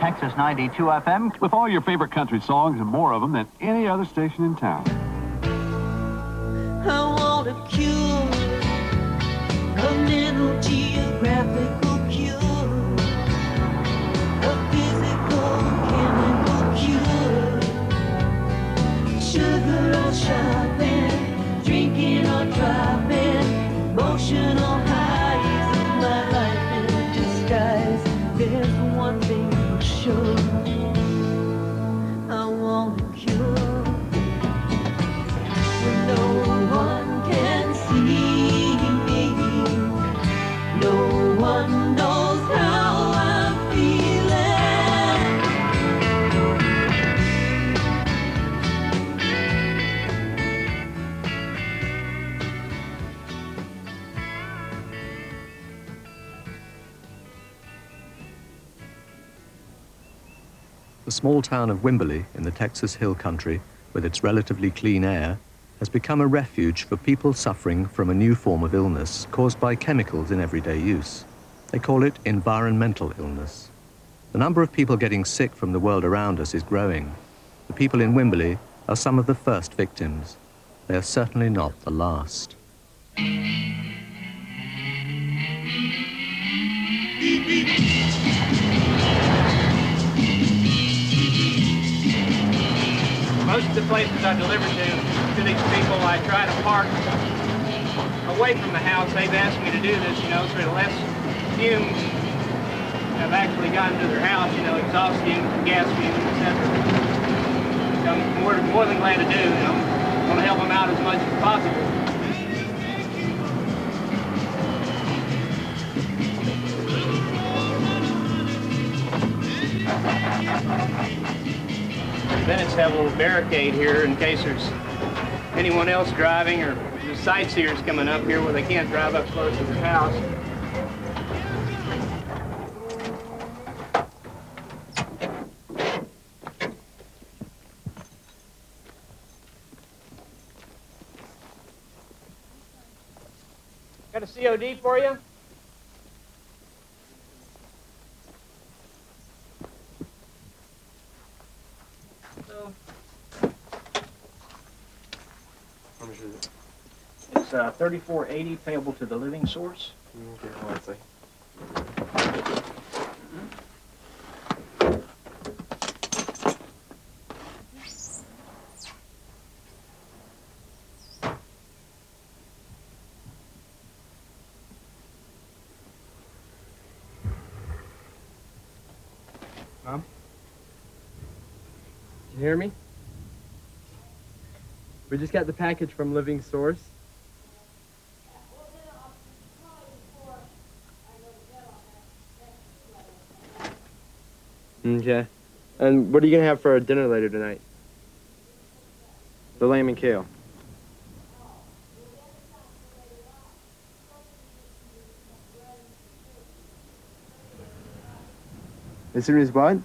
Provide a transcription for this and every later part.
Texas 92 FM. With all your favorite country songs and more of them than any other station in town. I want a cure, a mental geographical cure, a physical chemical cure, sugar or shopping, drinking or driving, emotional highs of my life in disguise. There's one thing for sure, I want a cure when no one can see me, no one knows how I'm feeling. The small town of Wimberly in the Texas Hill Country, with its relatively clean air, has become a refuge for people suffering from a new form of illness caused by chemicals in everyday use. They call it environmental illness. The number of people getting sick from the world around us is growing. The people in Wimberly are some of the first victims. They are certainly not the last. Most of the places I deliver to these people, I try to park away from the house. They've asked me to do this, so the less fumes have actually gotten to their house, exhaust fumes, gas fumes, etc. I'm more than glad to do, and I'm going to help them out as much as possible. Minutes have a little barricade here in case there's anyone else driving or the sightseers coming up here where they can't drive up close to their house. Got a COD for you? How much is it? It's $34.80 payable to the living source. Okay, hold on a second. Mom? Can you hear me? We just got the package from Living Source. Okay. And what are you going to have for dinner later tonight? The lamb and kale. As soon as what?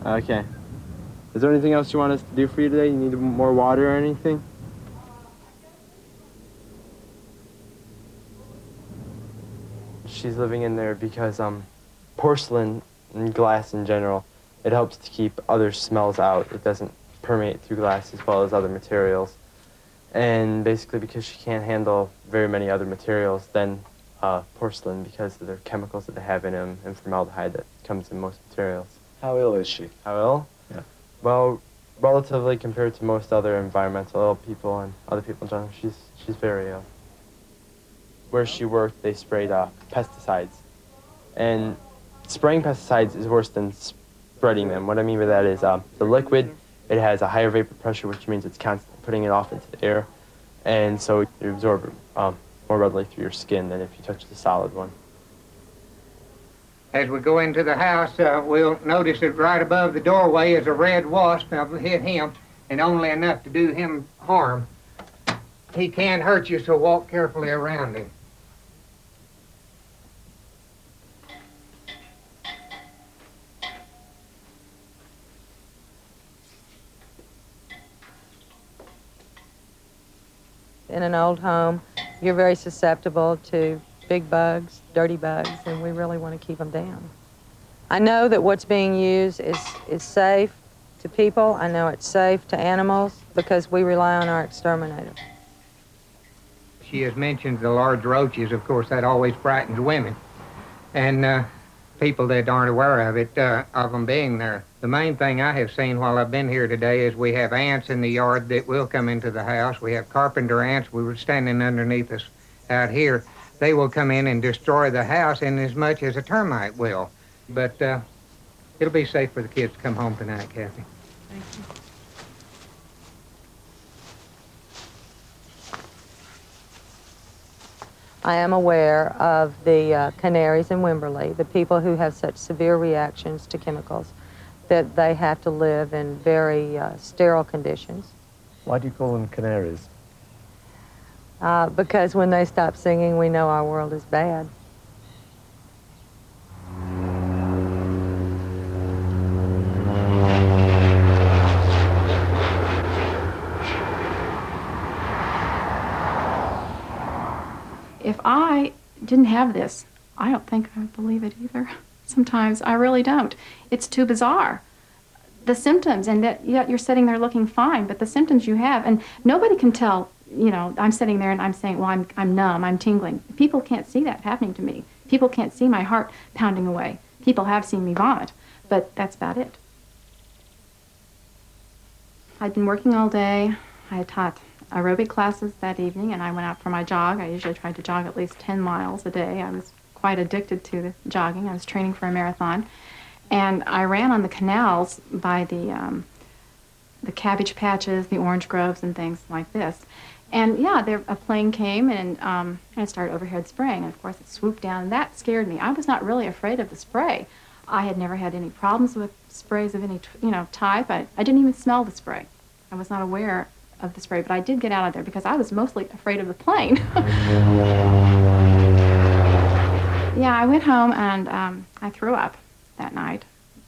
Okay. Is there anything else you want us to do for you today? You need more water or anything? She's living in there because porcelain and glass in general, it helps to keep other smells out. It doesn't permeate through glass as well as other materials. And basically because she can't handle very many other materials than porcelain because of the chemicals that they have in them and formaldehyde that comes in most materials. How ill is she? How ill? Yeah. Well, relatively compared to most other environmental ill people and other people in general, she's very ill. Where she worked, they sprayed pesticides. And spraying pesticides is worse than spreading them. What I mean by that is the liquid, it has a higher vapor pressure, which means it's constantly putting it off into the air. And so you absorb it more readily through your skin than if you touch the solid one. As we go into the house, we'll notice that right above the doorway is a red wasp. Now, hit him, and only enough to do him harm. He can hurt you, so walk carefully around him. In an old home, you're very susceptible to big bugs, dirty bugs, and we really want to keep them down. I know that what's being used is safe to people. I know it's safe to animals because we rely on our exterminator. She has mentioned the large roaches. Of course, that always frightens women. And people that aren't aware of it, of them being there. The main thing I have seen while I've been here today is we have ants in the yard that will come into the house. We have carpenter ants. We were standing underneath us out here. They will come in and destroy the house in as much as a termite will. But it'll be safe for the kids to come home tonight, Kathy. Thank you. I am aware of the canaries in Wimberley, the people who have such severe reactions to chemicals that they have to live in very sterile conditions. Why do you call them canaries? Because when they stop singing, we know our world is bad. If I didn't have this, I don't think I would believe it either. Sometimes I really don't. It's too bizarre. The symptoms, and that yet you're sitting there looking fine, but the symptoms you have, and nobody can tell, you know, I'm sitting there and I'm saying, well, I'm numb, I'm tingling. People can't see that happening to me. People can't see my heart pounding away. People have seen me vomit, but that's about it. I'd been working all day. I had taught aerobic classes that evening, and I went out for my jog. I usually tried to jog at least 10 miles a day. I was quite addicted to the jogging. I was training for a marathon. And I ran on the canals by the cabbage patches, the orange groves, and things like this. And yeah, a plane came and it started overhead spraying. And of course, it swooped down, and that scared me. I was not really afraid of the spray. I had never had any problems with sprays of any type. I didn't even smell the spray. I was not aware of the spray, but I did get out of there because I was mostly afraid of the plane. Yeah, I went home and I threw up that night,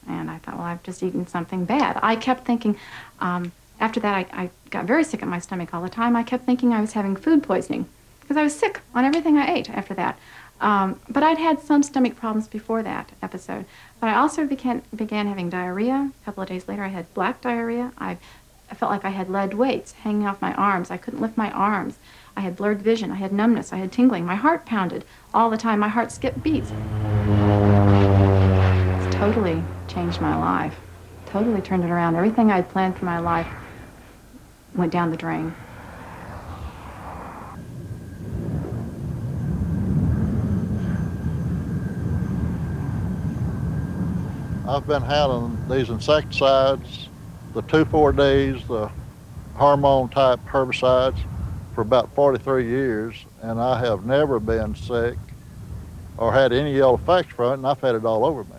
and I thought, well, I've just eaten something bad. I kept thinking, after that I got very sick at my stomach all the time. I kept thinking I was having food poisoning because I was sick on everything I ate after that. But I'd had some stomach problems before that episode. But I also began having diarrhea. A couple of days later I had black diarrhea. I felt like I had lead weights hanging off my arms. I couldn't lift my arms. I had blurred vision. I had numbness. I had tingling. My heart pounded all the time. My heart skipped beats. It's totally changed my life. Totally turned it around. Everything I'd planned for my life went down the drain. I've been handling these insecticides, the 2,4-Ds, the hormone-type herbicides, for about 43 years, and I have never been sick or had any ill effects from it, and I've had it all over me.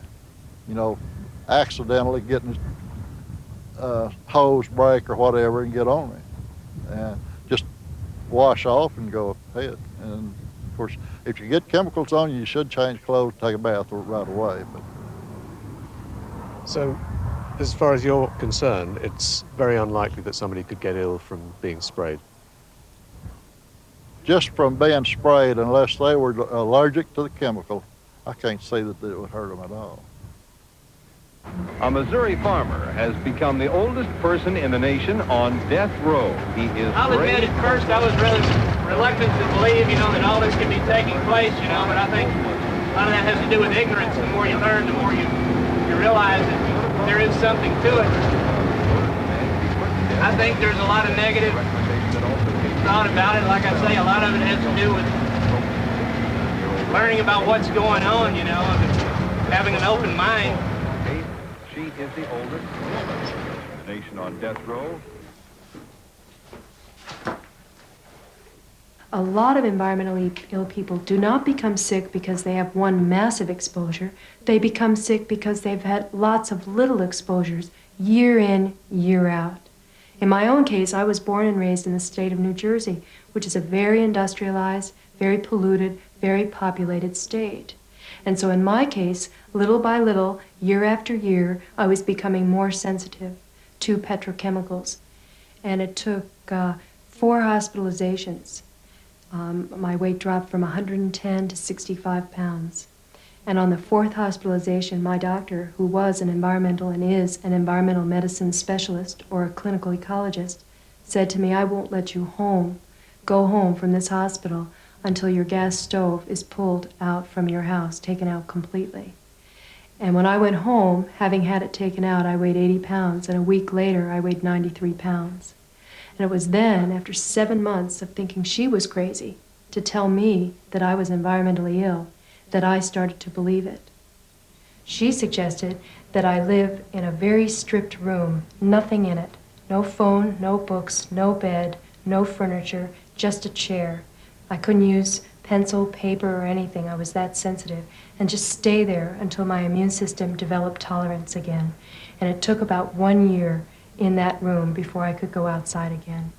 You know, accidentally getting hose break or whatever and get on me. And just wash off and go ahead. And of course, if you get chemicals on you, you should change clothes, take a bath right away. But So, as far as you're concerned, it's very unlikely that somebody could get ill from being sprayed. just from being sprayed, unless they were allergic to the chemical, I can't see that it would hurt them at all. A Missouri farmer has become the oldest person in the nation on death row. He is I'll admit at first I was really reluctant to believe, that all this could be taking place, but I think a lot of that has to do with ignorance. The more you learn, the more you realize that there is something to it. I think there's a lot of negative thought about it. Like I say, a lot of it has to do with learning about what's going on, having an open mind. She is the oldest in the nation on death row. A lot of environmentally ill people do not become sick because they have one massive exposure. They become sick because they've had lots of little exposures, year in, year out. In my own case, I was born and raised in the state of New Jersey, which is a very industrialized, very polluted, very populated state. And so in my case, little by little, year after year, I was becoming more sensitive to petrochemicals. And it took 4 hospitalizations My weight dropped from 110 to 65 pounds. And on the 4th hospitalization, my doctor, who was an environmental and is an environmental medicine specialist or a clinical ecologist, said to me, "I won't let you go home from this hospital until your gas stove is pulled out from your house, taken out completely." And when I went home, having had it taken out, I weighed 80 pounds, and a week later, I weighed 93 pounds. And it was then, after 7 months of thinking she was crazy to tell me that I was environmentally ill, that I started to believe it. She suggested that I live in a very stripped room, nothing in it. No phone, no books, no bed, no furniture, just a chair. I couldn't use pencil, paper, or anything. I was that sensitive. And just stay there until my immune system developed tolerance again. And it took about 1 year in that room before I could go outside again.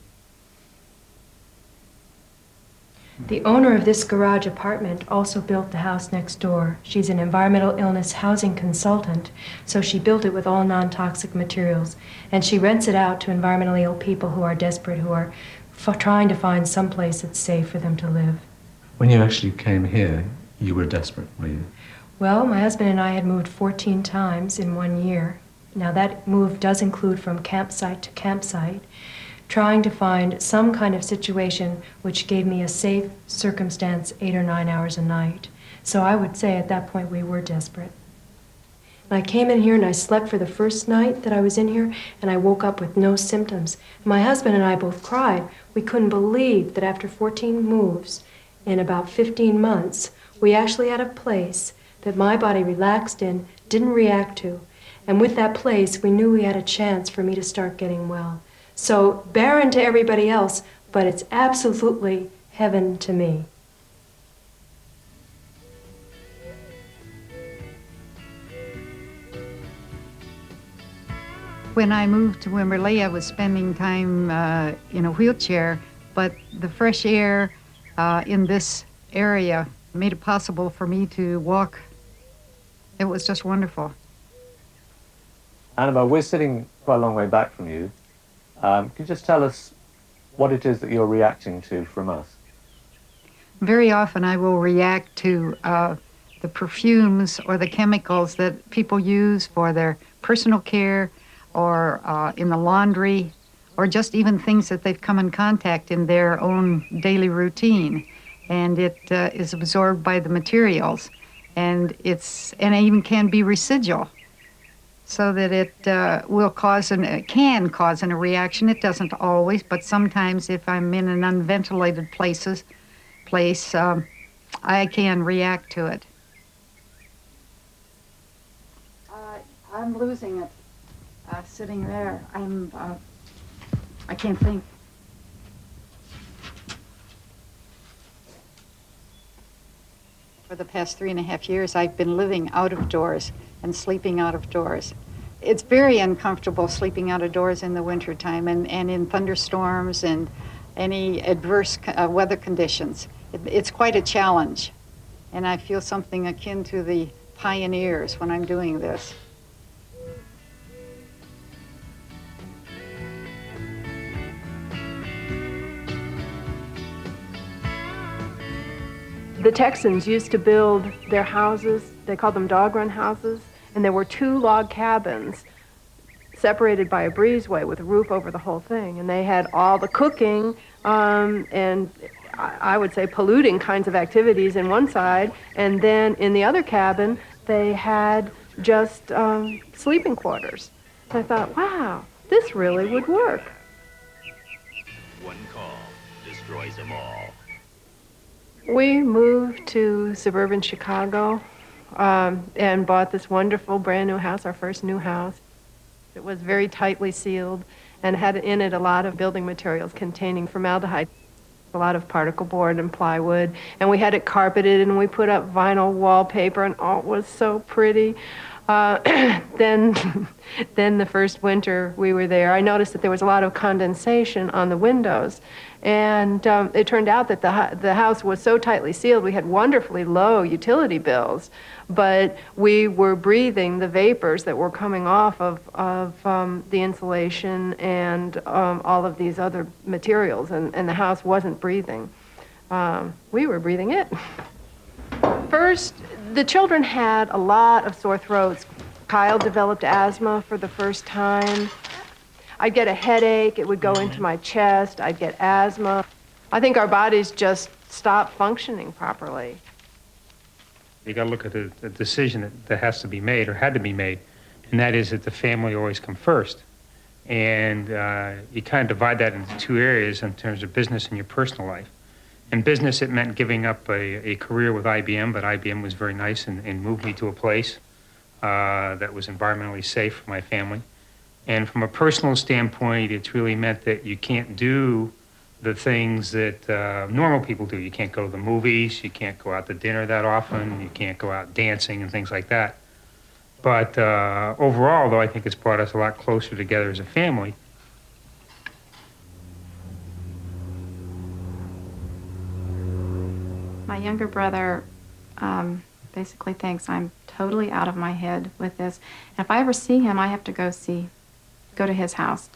The owner of this garage apartment also built the house next door. She's an environmental illness housing consultant, so she built it with all non-toxic materials, and she rents it out to environmentally ill people who are desperate, who are trying to find some place that's safe for them to live. When you actually came here, you were desperate, were you? Well, my husband and I had moved 14 times in 1 year. Now that move does include from campsite to campsite, trying to find some kind of situation which gave me a safe circumstance 8 or 9 hours a night. So I would say at that point we were desperate. And I came in here and I slept for the first night that I was in here, and I woke up with no symptoms. My husband and I both cried. We couldn't believe that after 14 moves in about 15 months, we actually had a place that my body relaxed in, didn't react to. And with that place, we knew we had a chance for me to start getting well. So barren to everybody else, but it's absolutely heaven to me. When I moved to Wimberley, I was spending time in a wheelchair, but the fresh air in this area made it possible for me to walk. It was just wonderful. Annabelle, we're sitting quite a long way back from you. Could you just tell us what it is that you're reacting to from us? Very often I will react to the perfumes or the chemicals that people use for their personal care or in the laundry, or just even things that they've come in contact in their own daily routine. And it is absorbed by the materials, and it even can be residual, so that it will cause can cause a reaction. It doesn't always, but sometimes if I'm in an unventilated place, I can react to it. I'm losing it. Sitting there, I can't think. For the past 3.5 years, I've been living out of doors and sleeping out of doors. It's very uncomfortable sleeping out of doors in the wintertime and in thunderstorms and any adverse weather conditions. It's quite a challenge, and I feel something akin to the pioneers when I'm doing this. The Texans used to build their houses, they called them dog run houses, and there were 2 log cabins separated by a breezeway with a roof over the whole thing. And they had all the cooking and I would say polluting kinds of activities in one side, and then in the other cabin they had just sleeping quarters. And I thought, wow, this really would work. One call destroys them all. We moved to suburban Chicago and bought this wonderful brand new house, our first new house. It was very tightly sealed and had in it a lot of building materials containing formaldehyde, a lot of particle board and plywood, and we had it carpeted and we put up vinyl wallpaper, and oh, it was so pretty. Then the first winter we were there, I noticed that there was a lot of condensation on the windows. And it turned out that the house was so tightly sealed, we had wonderfully low utility bills, but we were breathing the vapors that were coming off of the insulation and all of these other materials, and the house wasn't breathing. we were breathing it. First, the children had a lot of sore throats. Kyle developed asthma for the first time. I'd get a headache, it would go into my chest, I'd get asthma. I think our bodies just stopped functioning properly. You got to look at the decision that has to be made or had to be made, and that is that the family always come first. And you kind of divide that into two areas in terms of business and your personal life. In business, it meant giving up a career with IBM, but IBM was very nice and moved me to a place that was environmentally safe for my family. And from a personal standpoint, it's really meant that you can't do the things that normal people do. You can't go to the movies, you can't go out to dinner that often, you can't go out dancing and things like that. But overall, though, I think it's brought us a lot closer together as a family. My younger brother basically thinks I'm totally out of my head with this. And if I ever see him, I have to go to his house,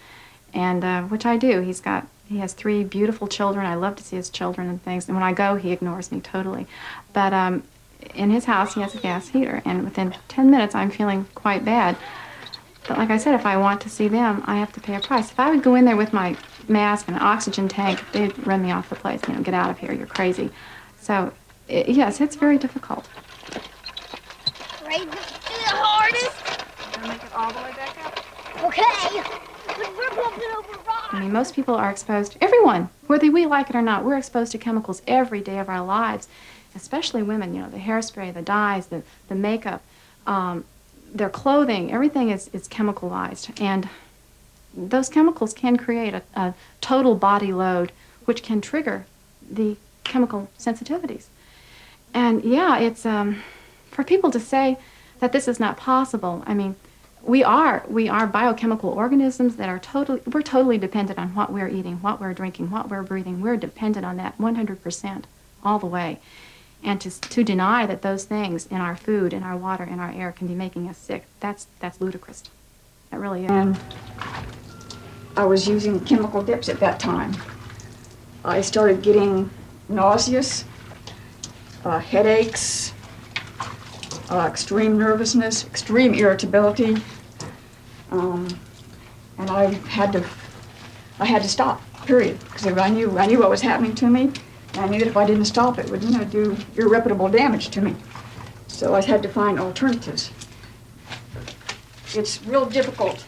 and which I do. He has 3 beautiful children. I love to see his children and things. And when I go, he ignores me totally. But in his house, he has a gas heater, and within 10 minutes, I'm feeling quite bad. But like I said, if I want to see them, I have to pay a price. If I would go in there with my mask and an oxygen tank, they'd run me off the place. You know, get out of here, you're crazy. So, yes, it's very difficult. Right, do the hardest. Gonna make it all the way back up. Okay. But we're bumping over rocks. I mean, most people are exposed, everyone, whether we like it or not, we're exposed to chemicals every day of our lives, especially women, you know, the hairspray, the dyes, the makeup, their clothing, everything is chemicalized. And those chemicals can create a total body load, which can trigger the chemical sensitivities. And yeah, it's, for people to say that this is not possible, I mean, we are biochemical organisms that are we're totally dependent on what we're eating, what we're drinking, what we're breathing. We're dependent on that 100% all the way. And to deny that those things in our food, in our water, in our air can be making us sick, that's ludicrous. That really is. And I was using chemical dips at that time. I started getting nauseous, headaches, extreme nervousness, extreme irritability, and I had to stop. Period. Because I knew what was happening to me, and I knew that if I didn't stop, it would, you know, do irreparable damage to me. So I had to find alternatives. It's real difficult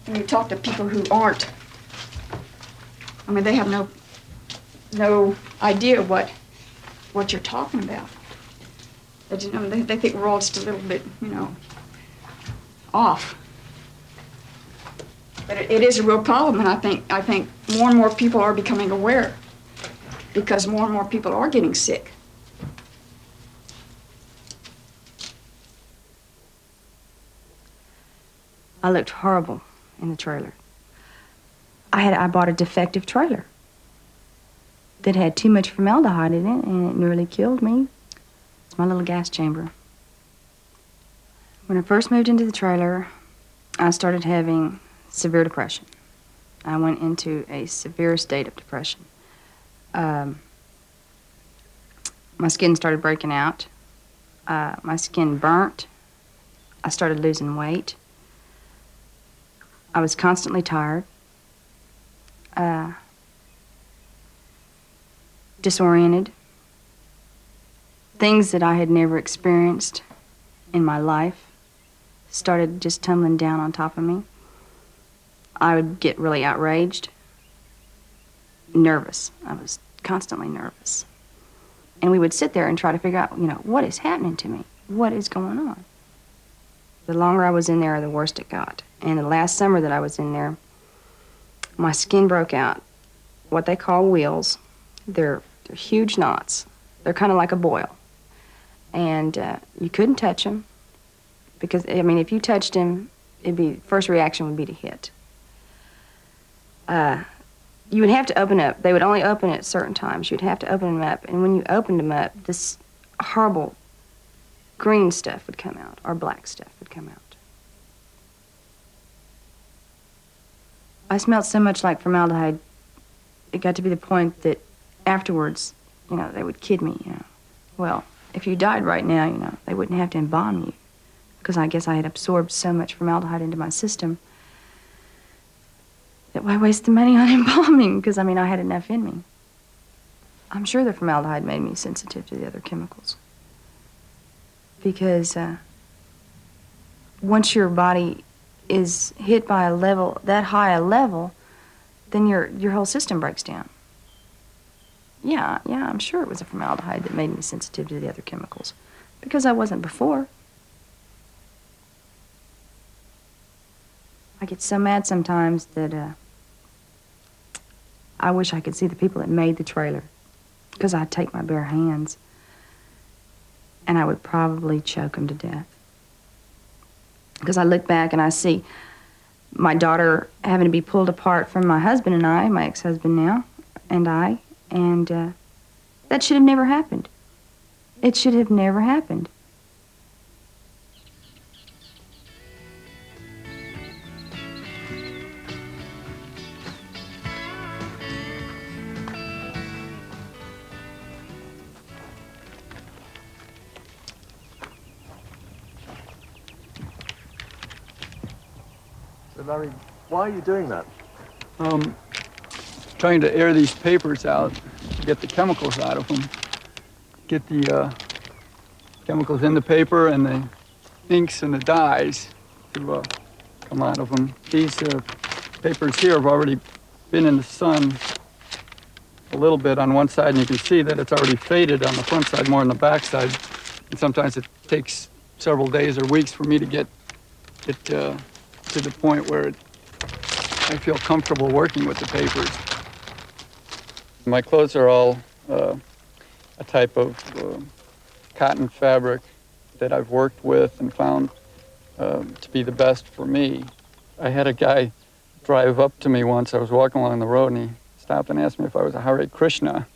when you talk to people who aren't. I mean, they have no idea what you're talking about. They think we're all just a little bit, you know, off. But it is a real problem, and I think more and more people are becoming aware because more and more people are getting sick. I looked horrible in the trailer. I bought a defective trailer that had too much formaldehyde in it, and it nearly killed me. It's my little gas chamber. When I first moved into the trailer, I started having severe depression. I went into a severe state of depression. My skin started breaking out. My skin burnt. I started losing weight. I was constantly tired. Disoriented. Things that I had never experienced in my life started just tumbling down on top of me. I would get really outraged, nervous. I was constantly nervous. And we would sit there and try to figure out, you know, what is happening to me? What is going on? The longer I was in there, the worse it got. And the last summer that I was in there, my skin broke out, what they call wheals. They're huge knots. They're kind of like a boil. And you couldn't touch them because, I mean, if you touched them, first reaction would be to hit. You would have to open up. They would only open at certain times. You'd have to open them up. And when you opened them up, this horrible green stuff would come out, or black stuff would come out. I smelled so much like formaldehyde, it got to be the point that afterwards, you know, they would kid me, you know. Well, if you died right now, you know, they wouldn't have to embalm you, because I guess I had absorbed so much formaldehyde into my system that why waste the money on embalming? Because, I mean, I had enough in me. I'm sure the formaldehyde made me sensitive to the other chemicals. Because once your body is hit by a level, that high a level, then your whole system breaks down. Yeah, I'm sure it was the formaldehyde that made me sensitive to the other chemicals, because I wasn't before. I get so mad sometimes that I wish I could see the people that made the trailer, because I'd take my bare hands and I would probably choke them to death. Because I look back and I see my daughter having to be pulled apart from my husband and I, my ex-husband now, and that should have never happened. It should have never happened. So, Larry, why are you doing that? Trying to air these papers out, get the chemicals out of them, get the chemicals in the paper and the inks and the dyes to come out of them. These papers here have already been in the sun a little bit on one side, and you can see that it's already faded on the front side, more on the back side. And sometimes it takes several days or weeks for me to get it to the point where I feel comfortable working with the papers. My clothes are all a type of cotton fabric that I've worked with and found to be the best for me. I had a guy drive up to me once. I was walking along the road, and he stopped and asked me if I was a Hare Krishna,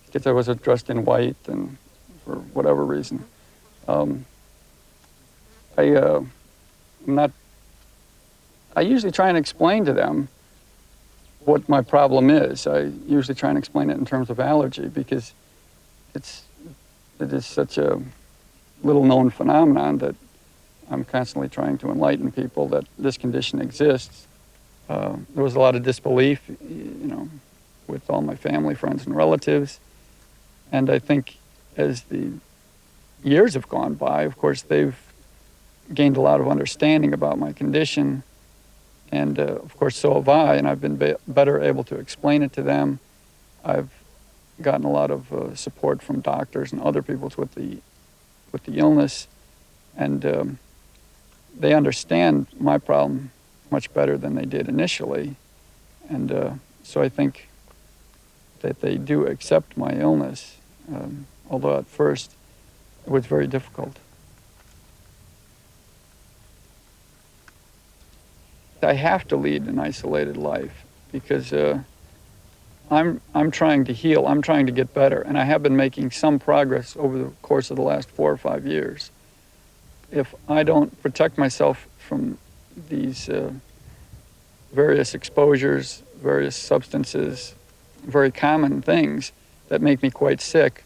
because I was dressed in white and for whatever reason. I usually try and explain to them what my problem is. I usually try and explain it in terms of allergy, because it is such a little-known phenomenon that I'm constantly trying to enlighten people that this condition exists. There was a lot of disbelief, you know, with all my family, friends, and relatives. And I think as the years have gone by, of course, they've gained a lot of understanding about my condition. And of course, so have I, and I've been better able to explain it to them. I've gotten a lot of support from doctors and other people with the illness, and they understand my problem much better than they did initially. And so I think that they do accept my illness, although at first it was very difficult. I have to lead an isolated life because I'm trying to heal. I'm trying to get better, and I have been making some progress over the course of the last 4 or 5 years. If I don't protect myself from these various exposures, various substances, very common things that make me quite sick,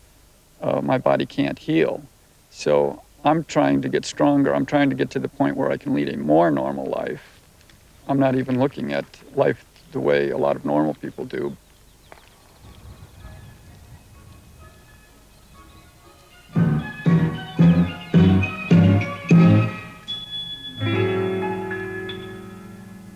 my body can't heal. So I'm trying to get stronger. I'm trying to get to the point where I can lead a more normal life. I'm not even looking at life the way a lot of normal people do.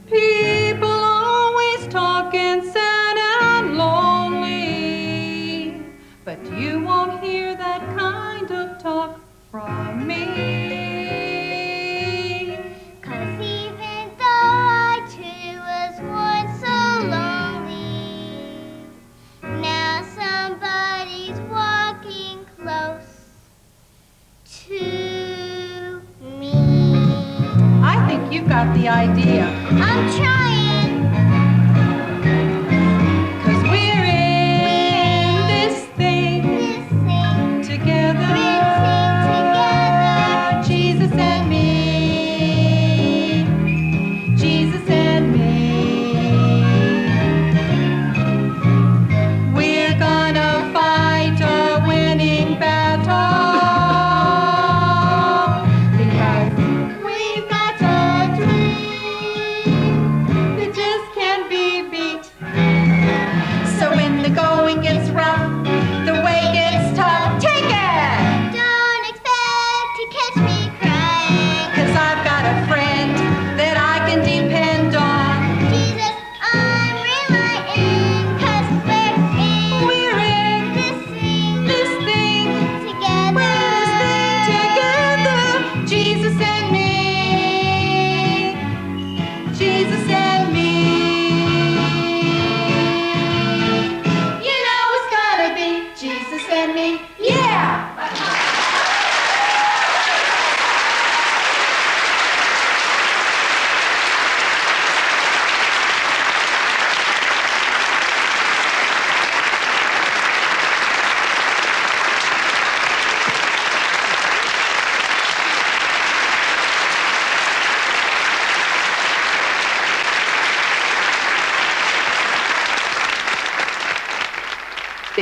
People always talking sad and lonely, but you won't hear that kind of talk from me. 'Cause even though I too was once so lonely, now somebody's walking close to me. I think you got the idea. I'm trying. 'Cause we're in this thing together. Jesus and me. Jesus and me. We're gonna fight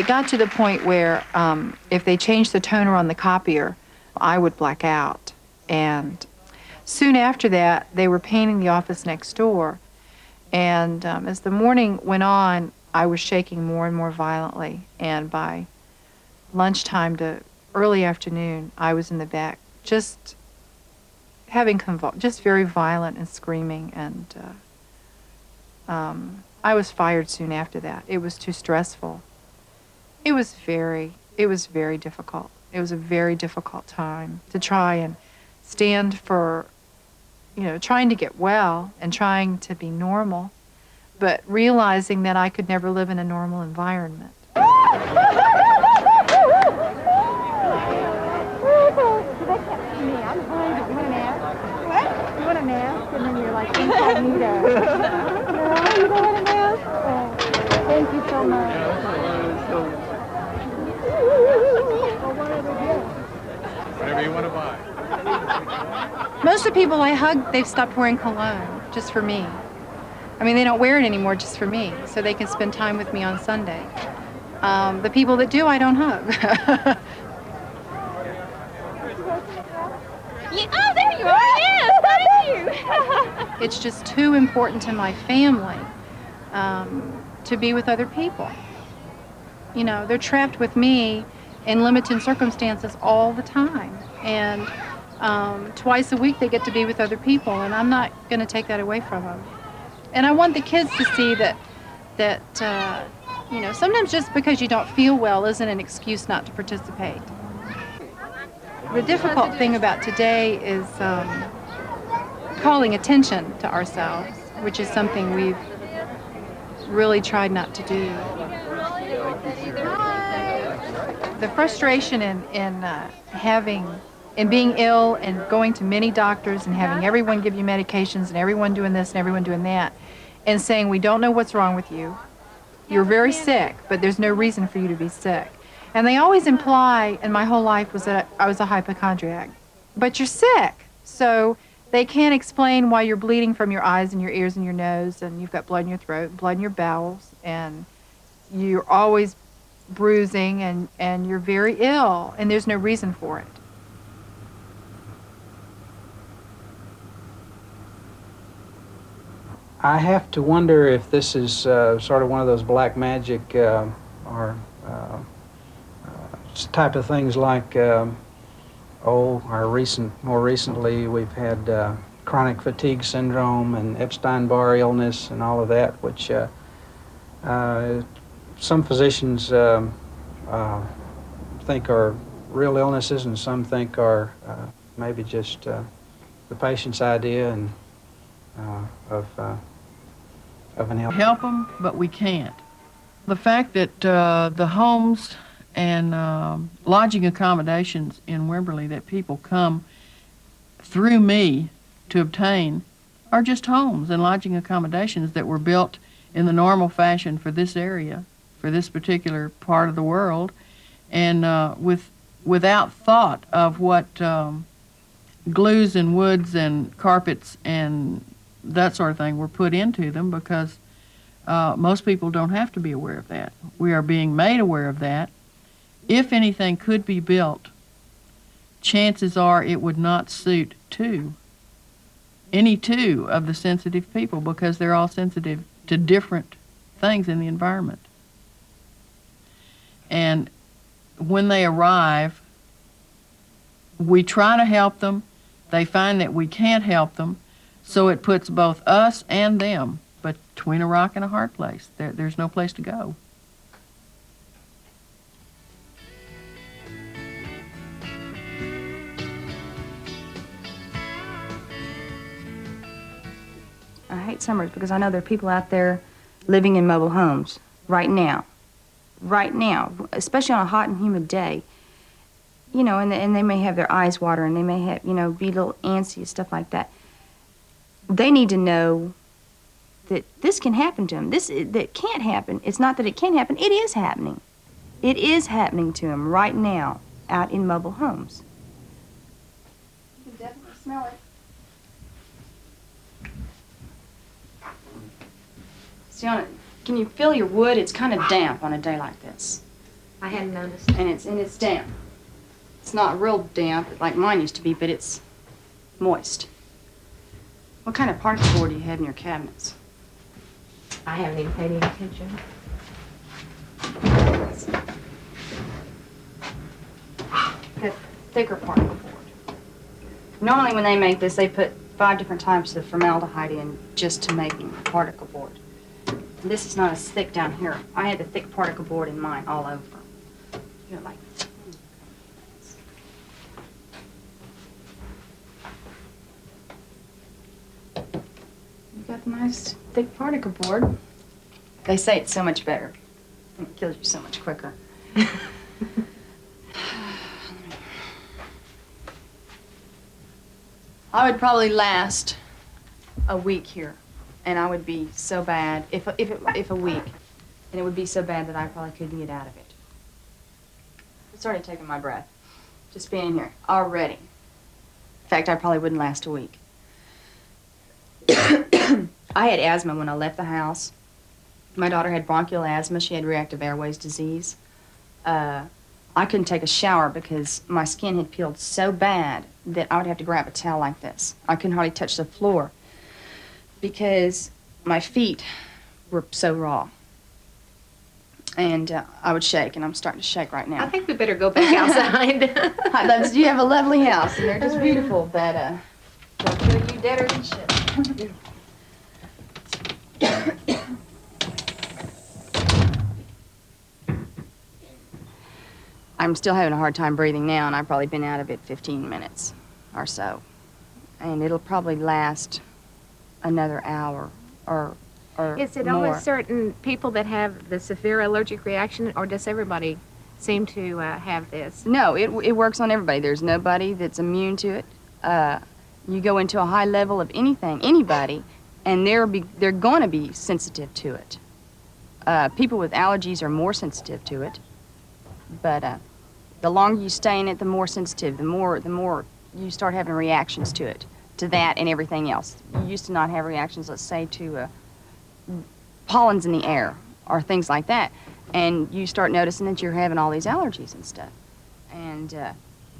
it got to the point where if they changed the toner on the copier, I would black out. And soon after that, they were painting the office next door. And as the morning went on, I was shaking more and more violently. And by lunchtime to early afternoon, I was in the back just having just very violent and screaming. And I was fired soon after that. It was too stressful. It was very difficult. It was a very difficult time to try and stand for, you know, trying to get well and trying to be normal, but realizing that I could never live in a normal environment. You want a mask, and then you're like incognito. No, you don't want a mask? Oh, thank you so much. Whatever you want to buy. Most of the people I hug, they've stopped wearing cologne just for me. I mean, they don't wear it anymore just for me, so they can spend time with me on Sunday. The people that do, I don't hug. Oh, there you are. Yes, thank you. It's just too important to my family to be with other people. You know, they're trapped with me in limited circumstances all the time. And twice a week they get to be with other people, and I'm not going to take that away from them. And I want the kids to see that you know, sometimes just because you don't feel well isn't an excuse not to participate. The difficult thing about today is calling attention to ourselves, which is something we've really tried not to do. The frustration in being ill and going to many doctors and having everyone give you medications and everyone doing this and everyone doing that and saying, we don't know what's wrong with you. You're very sick, but there's no reason for you to be sick. And they always imply, and my whole life was that I was a hypochondriac. But you're sick, so they can't explain why you're bleeding from your eyes and your ears and your nose, and you've got blood in your throat, blood in your bowels, and you're always bruising, and you're very ill, and there's no reason for it. I have to wonder if this is sort of one of those black magic or type of things like, more recently we've had chronic fatigue syndrome and Epstein-Barr illness and all of that, which some physicians think are real illnesses and some think are maybe just the patient's idea and of an illness. Help them, but we can't. The fact that the homes and lodging accommodations in Wimberley that people come through me to obtain are just homes and lodging accommodations that were built in the normal fashion for this area, for this particular part of the world, and without thought of what glues and woods and carpets and that sort of thing were put into them, because most people don't have to be aware of that. We are being made aware of that. If anything could be built, chances are it would not suit any two of the sensitive people, because they're all sensitive to different things in the environment. And when they arrive, we try to help them. They find that we can't help them, so it puts both us and them between a rock and a hard place. There's no place to go. I hate summers because I know there are people out there living in mobile homes right now, especially on a hot and humid day. You know, and they may have their eyes watering, they may have, you know, be a little antsy and stuff like that. They need to know that this can happen to them. That can't happen. It's not that it can't happen, it is happening. It is happening to them right now out in mobile homes. You can definitely smell it. See, can you feel your wood? It's kind of damp on a day like this. I hadn't noticed. And it's damp. It's not real damp like mine used to be, but it's moist. What kind of particle board do you have in your cabinets? I haven't even paid any attention. The thicker particle board. Normally when they make this, they put 5 different types of formaldehyde in just to make a particle board. This is not as thick down here. I had the thick particle board in mine all over. You know, like. You got a nice thick particle board. They say it's so much better. It kills you so much quicker. I would probably last a week here, and I would be so bad if a week, and it would be so bad that I probably couldn't get out of it. It's already taking my breath, just being here already. In fact, I probably wouldn't last a week. I had asthma when I left the house. My daughter had bronchial asthma. She had reactive airways disease. I couldn't take a shower because my skin had peeled so bad that I would have to grab a towel like this. I couldn't hardly touch the floor because my feet were so raw. And I would shake, and I'm starting to shake right now. I think we better go back outside. You have a lovely house, and they're just beautiful, but they'll kill you deader than shit. I'm still having a hard time breathing now, and I've probably been out of it 15 minutes or so. And it'll probably last another hour or Is it more. only certain people that have the severe allergic reaction, or does everybody seem to have this? No, it works on everybody. There's nobody that's immune to it. You go into a high level of anything, anybody, and they're going to be sensitive to it. People with allergies are more sensitive to it, but the longer you stay in it, the more sensitive, the more you start having reactions to it, to that and everything else. You used to not have reactions, let's say, to pollens in the air or things like that, and you start noticing that you're having all these allergies and stuff. And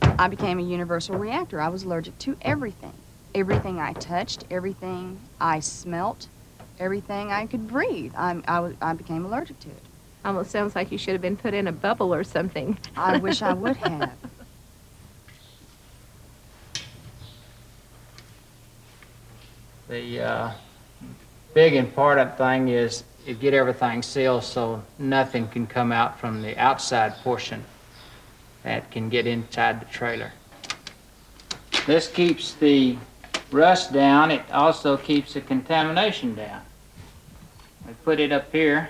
I became a universal reactor. I was allergic to everything. Everything I touched, everything I smelt, everything I could breathe. I became allergic to it. Almost sounds like you should have been put in a bubble or something. I wish I would have. The big important thing is to get everything sealed so nothing can come out from the outside portion that can get inside the trailer. This keeps the rust down. It also keeps the contamination down. I put it up here.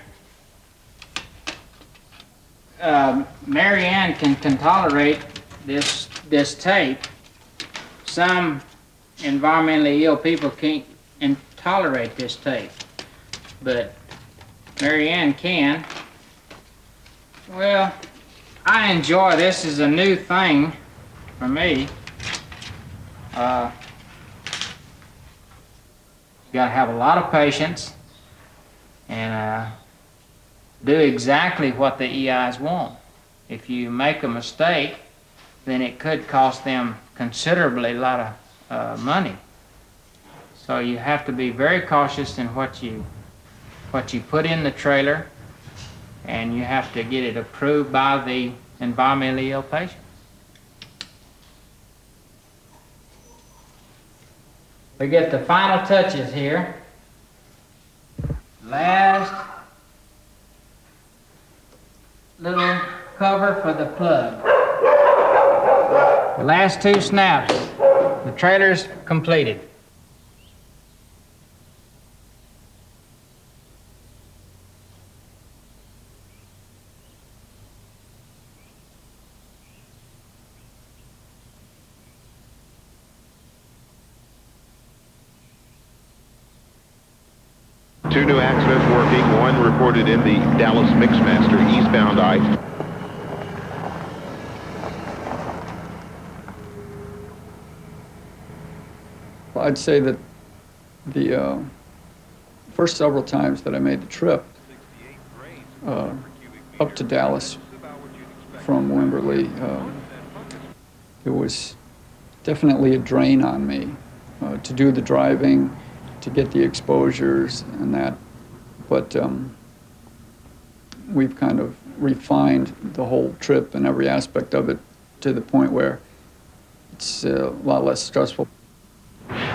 Mary Ann can tolerate this tape. Some environmentally ill people can't tolerate this tape, but Mary Ann can. Well, I enjoy this as a new thing for me. You gotta have a lot of patience and do exactly what the EIs want. If you make a mistake, then it could cost them considerably a lot of money. So you have to be very cautious in what you put in the trailer, and you have to get it approved by the environmentally ill patient. We get the final touches here. Last little cover for the plug. The last 2 snaps. The trailer's completed. Two new accidents working, one reported in the Dallas Mixmaster eastbound I. Well, I'd say that the first several times that I made the trip up to Dallas from Wimberley. It was definitely a drain on me to do the driving, to get the exposures and that. But we've kind of refined the whole trip and every aspect of it to the point where it's a lot less stressful.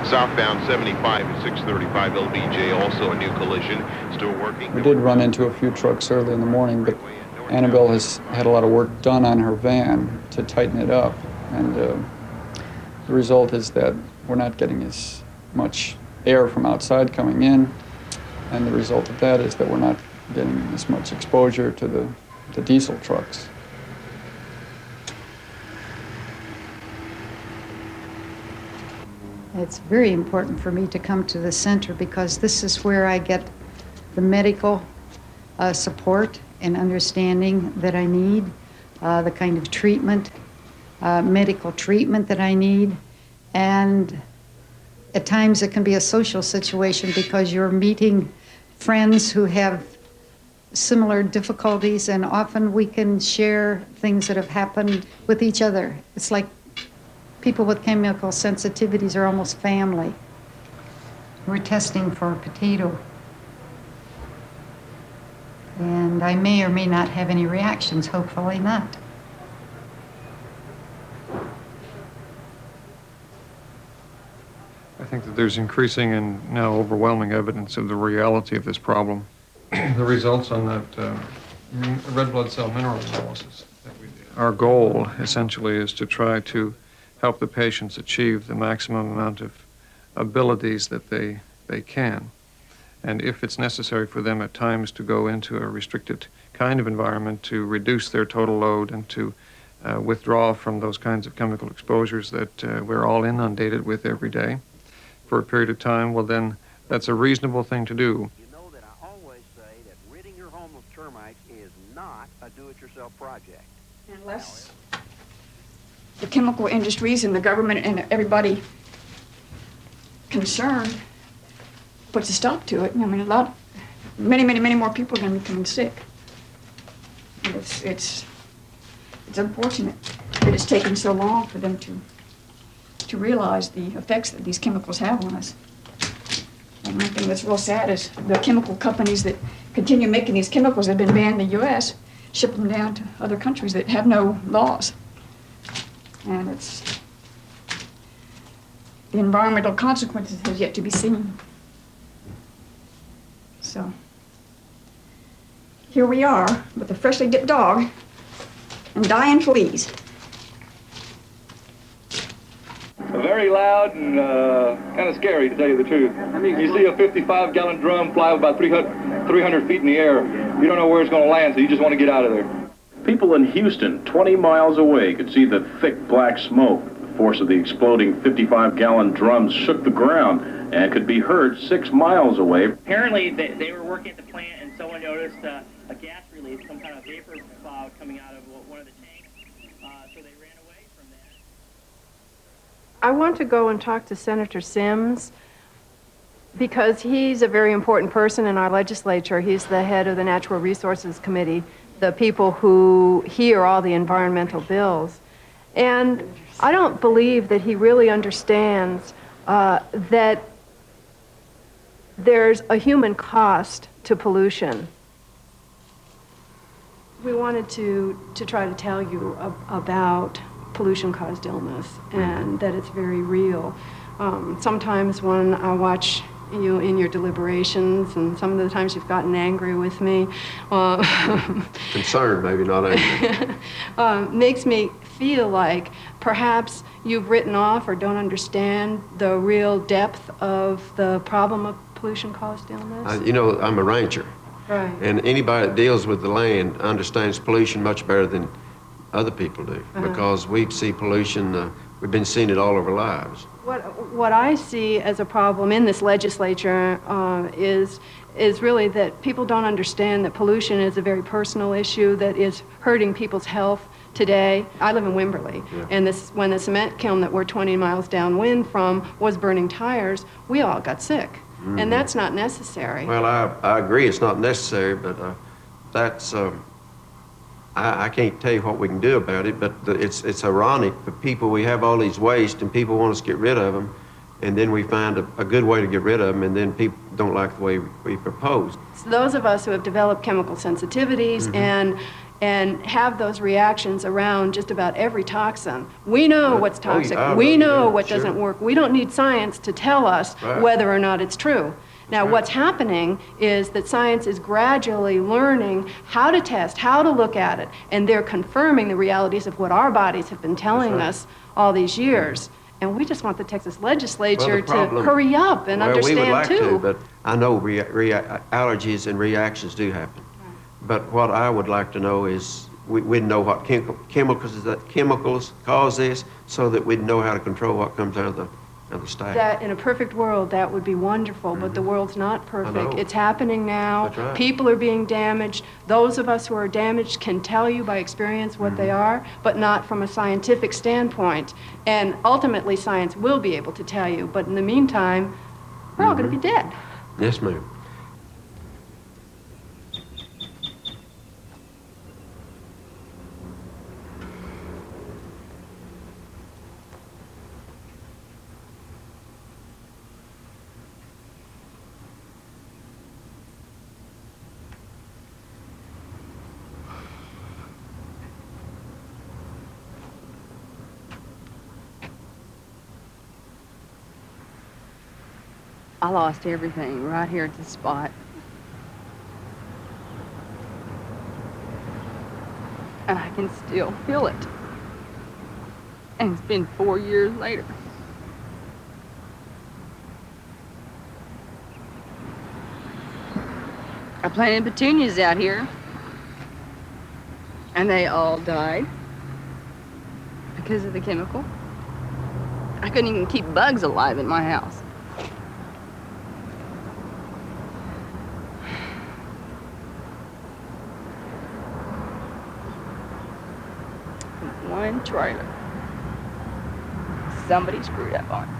Southbound 75 at 635 LBJ, also a new collision, still working. We did run into a few trucks early in the morning, but Annabelle has had a lot of work done on her van to tighten it up, and the result is that we're not getting as much air from outside coming in, and the result of that is that we're not getting as much exposure to the diesel trucks. It's very important for me to come to the center because this is where I get the medical support and understanding that I need, the kind of treatment, medical treatment that I need. And at times it can be a social situation because you're meeting friends who have similar difficulties, and often we can share things that have happened with each other. It's like people with chemical sensitivities are almost family. We're testing for a potato. And I may or may not have any reactions, hopefully not. I think that there's increasing and now overwhelming evidence of the reality of this problem. The results on that red blood cell mineral analysis that we did. Our goal, essentially, is to try to help the patients achieve the maximum amount of abilities that they can. And if it's necessary for them at times to go into a restricted kind of environment to reduce their total load and to withdraw from those kinds of chemical exposures that we're all inundated with every day for a period of time, well then that's a reasonable thing to do. You know that I always say that ridding your home of termites is not a do-it-yourself project. Unless the chemical industries and the government and everybody concerned puts a stop to it. I mean, many more people are going to be becoming sick. And it's unfortunate that it's taken so long for them to realize the effects that these chemicals have on us. And one thing that's real sad is the chemical companies that continue making these chemicals that have been banned in the U.S. ship them down to other countries that have no laws. And the environmental consequences have yet to be seen. So here we are with a freshly dipped dog and dying fleas. Very loud and kind of scary, to tell you the truth. You see a 55-gallon drum fly about 300 feet in the air. You don't know where it's going to land, so you just want to get out of there. People in Houston, 20 miles away, could see the thick black smoke. The force of the exploding 55-gallon drums shook the ground and could be heard 6 miles away. Apparently, they were working at the plant and someone noticed a gas release, some kind of vapor cloud coming out of one of the tanks, so they ran away from that. I want to go and talk to Senator Sims because he's a very important person in our legislature. He's the head of the Natural Resources Committee, the people who hear all the environmental bills. And I don't believe that he really understands that there's a human cost to pollution. We wanted to try to tell you about pollution-caused illness and that it's very real. Sometimes when I watch you in your deliberations, and some of the times you've gotten angry with me. Concerned, maybe not angry. Makes me feel like perhaps you've written off or don't understand the real depth of the problem of pollution-caused illness. You know, I'm a ranger. Right. And anybody that deals with the land understands pollution much better than other people do, because we see pollution, we've been seeing it all of our lives. What I see as a problem in this legislature is really that people don't understand that pollution is a very personal issue that is hurting people's health today. I live in Wimberley, and when the cement kiln that we're 20 miles downwind from was burning tires, we all got sick, and that's not necessary. Well, I agree it's not necessary, but that's, I can't tell you what we can do about it, but it's ironic. The people, we have all these waste, and people want us to get rid of them, and then we find a good way to get rid of them, and then people don't like the way we propose. So those of us who have developed chemical sensitivities and have those reactions around just about every toxin, we know what's toxic. We know what doesn't work. We don't need science to tell us whether or not it's true. Now, what's happening is that science is gradually learning how to test, how to look at it, and they're confirming the realities of what our bodies have been telling us all these years. And we just want the Texas legislature to hurry up and understand, we would like too. to, but I know allergies and reactions do happen. But what I would like to know is we'd know what chemicals cause this, so that we'd know how to control what comes out of the stack. That in a perfect world, that would be wonderful, but the world's not perfect. It's happening now. That's right. People are being damaged. Those of us who are damaged can tell you by experience what they are, but not from a scientific standpoint. And ultimately, science will be able to tell you. But in the meantime, we're all going to be dead. Yes, ma'am. I lost everything right here at this spot. And I can still feel it. And it's been 4 years later. I planted petunias out here, and they all died because of the chemical. I couldn't even keep bugs alive in my house. One trailer. Somebody screwed up on it.